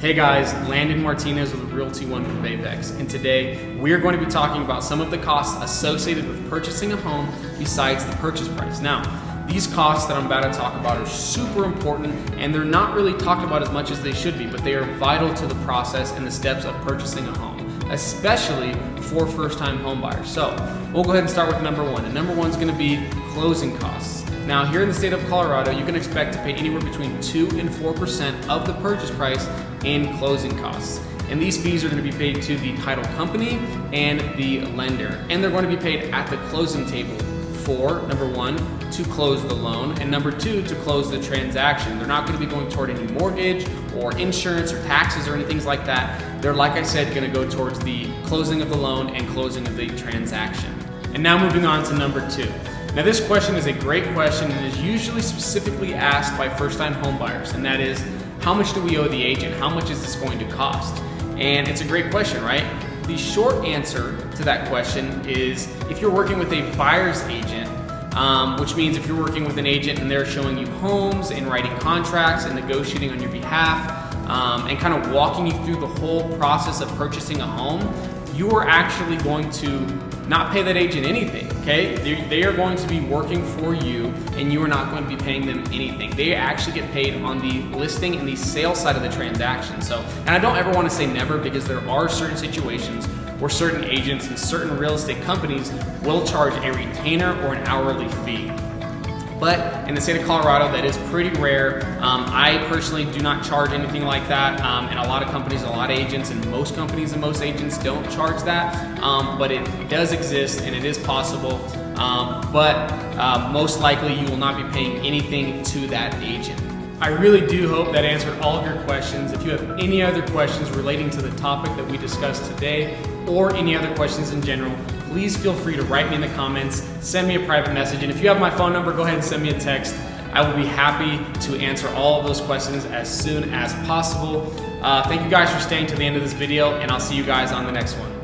Hey guys, Landon Martinez with Realty One from Apex, and today we are going to be talking about some of the costs associated with purchasing a home besides the purchase price. Now, these costs that I'm about to talk about are super important, and they're not really talked about as much as they should be, but they are vital to the process and the steps of purchasing a home, especially for first-time home buyers. So we'll go ahead and start with number one, and number one is going to be closing costs. Now, here in the state of Colorado, you can expect to pay anywhere between 2 and 4% of the purchase price in closing costs. And these fees are going to be paid to the title company and the lender. And they're going to be paid at the closing table for, number one, to close the loan, and number two, to close the transaction. They're not going to be going toward any mortgage or insurance or taxes or anything like that. They're, like I said, going to go towards the closing of the loan and closing of the transaction. And now moving on to number two. Now, this question is a great question and is usually specifically asked by first-time home buyers, and that is, how much do we owe the agent? How much is this going to cost? And it's a great question, right? The short answer to that question is, if you're working with a buyer's agent, which means if you're working with an agent and they're showing you homes and writing contracts and negotiating on your behalf, and kind of walking you through the whole process of purchasing a home, you are actually going to not pay that agent anything, okay? They are going to be working for you, and you are not going to be paying them anything. They actually get paid on the listing and the sales side of the transaction. So, and I don't ever want to say never, because there are certain situations where certain agents and certain real estate companies will charge a retainer or an hourly fee. But in the state of Colorado, that is pretty rare. I personally do not charge anything like that, and a lot of companies, a lot of agents, and most companies and most agents don't charge that, but it does exist and it is possible, but most likely you will not be paying anything to that agent. I really do hope that answered all of your questions. If you have any other questions relating to the topic that we discussed today, or any other questions in general, please feel free to write me in the comments, send me a private message, and if you have my phone number, go ahead and send me a text. I will be happy to answer all of those questions as soon as possible. Thank you guys for staying to the end of this video, and I'll see you guys on the next one.